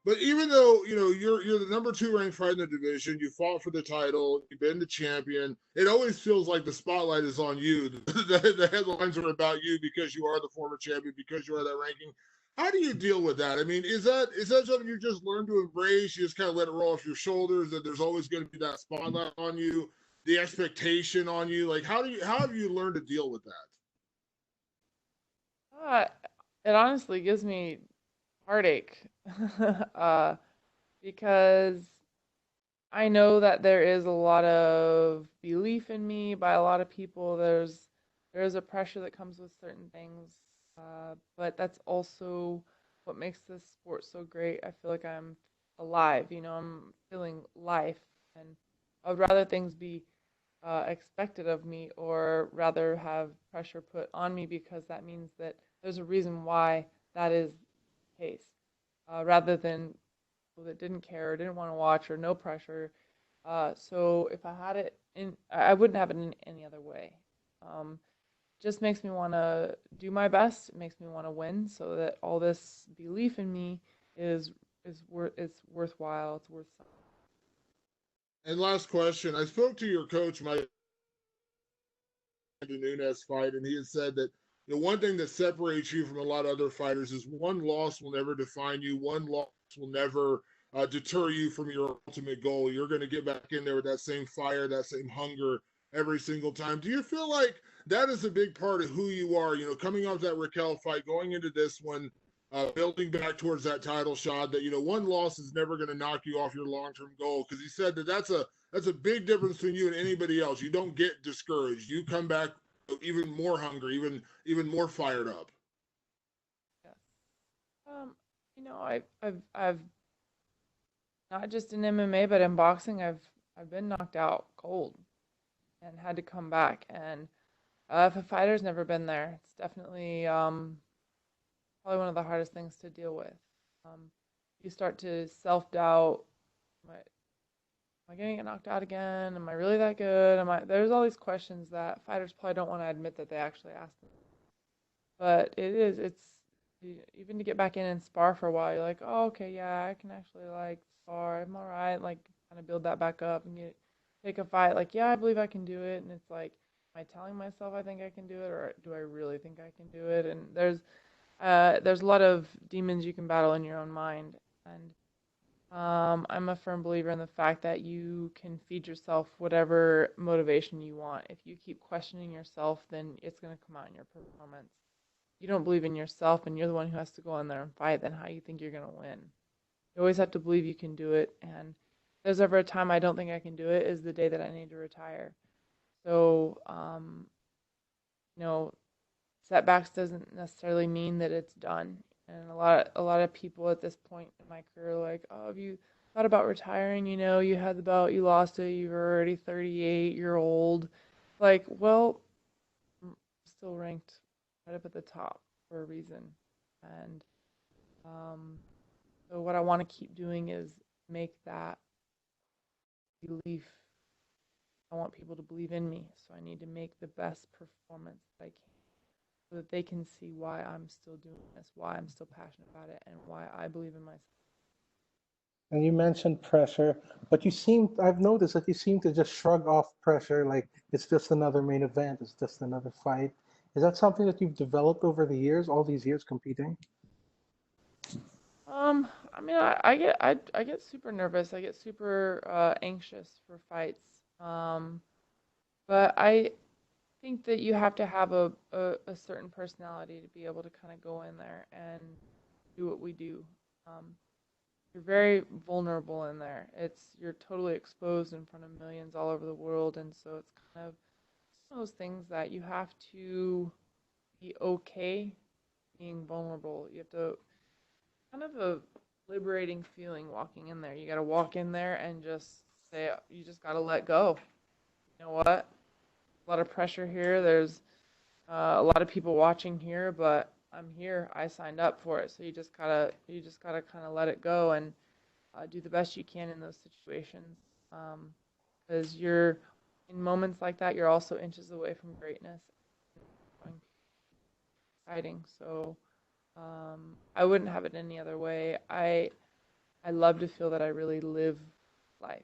But even though you're the number two ranked fighter in the division, you fought for the title, you've been the champion. It always feels like the spotlight is on you. The headlines are about you because you are the former champion, because you are that ranking. How do you deal with that? I mean, is that something you just learn to embrace? You just kind of let it roll off your shoulders. That there's always going to be that spotlight on you, the expectation on you. Like, how have you learned to deal with that? Uh, it honestly gives me heartache uh, because I know that there is a lot of belief in me by a lot of people. There's a pressure that comes with certain things, but that's also what makes this sport so great. I feel like I'm alive. I'm feeling life, and I would rather things be expected of me, or rather have pressure put on me because that means that there's a reason why that is the case, rather than people that didn't care or didn't want to watch or no pressure. So if I had it I wouldn't have it in any other way. Um, just makes me want to do my best. It makes me want to win, so that all this belief in me is it's worthwhile. It's worth something. And last question, I spoke to your coach, Mike Nunez fight, and he had said that one thing that separates you from a lot of other fighters is one loss will never define you. One loss will never deter you from your ultimate goal. You're going to get back in there with that same fire, that same hunger every single time. Do you feel like that is a big part of who you are? Coming off that Raquel fight, going into this one, building back towards that title shot. That one loss is never going to knock you off your long term goal, because he said that that's a big difference between you and anybody else. You don't get discouraged. You come back even more hungry, even more fired up. Yes. Um, I've not just in MMA, but in boxing, I've been knocked out cold and had to come back. And if a fighter's never been there, it's definitely probably one of the hardest things to deal with. Um, you start to self doubt. Am I going to get knocked out again? Am I really that good? There's all these questions that fighters probably don't want to admit that they actually ask them. But even to get back in and spar for a while, you're like, oh, okay, yeah, I can actually like spar. I'm all right. Like, kind of build that back up and take a fight. Like, yeah, I believe I can do it. And it's like, am I telling myself I think I can do it, or do I really think I can do it? And there's a lot of demons you can battle in your own mind. And I'm a firm believer in the fact that you can feed yourself whatever motivation you want. If you keep questioning yourself, then it's going to come out in your performance. You don't believe in yourself and you're the one who has to go in there and fight, then how you think you're going to win? You always have to believe you can do it. And if there's ever a time I don't think I can do it, is the day that I need to retire. So, you know, setbacks doesn't necessarily mean that it's done. And a lot of people at this point in my career are like, oh, have you thought about retiring? You had the belt, you lost it, you were already 38, you're old. Like, well, I'm still ranked right up at the top for a reason. And um, so what I want to keep doing is make that belief. I want people to believe in me. So I need to make the best performance that I can, so that they can see why I'm still doing this, why I'm still passionate about it, and why I believe in myself. And you mentioned pressure, but I've noticed that you seem to just shrug off pressure like it's just another main event, it's just another fight. Is that something that you've developed over the years, all these years competing? I mean, I get super nervous. I get super anxious for fights. Um, but I think that you have to have a certain personality to be able to kind of go in there and do what we do. Um, you're very vulnerable in there. You're totally exposed in front of millions all over the world, and so it's kind of one of those things that you have to be okay being vulnerable. You have to kind of a liberating feeling walking in there. You got to walk in there and just say you just got to let go. You know what? A lot of pressure here. There's a lot of people watching here, but I'm here. I signed up for it, so you just gotta kind of let it go and do the best you can in those situations. Because you're in moments like that, you're also inches away from greatness. Going exciting. So I wouldn't have it any other way. I love to feel that I really live life.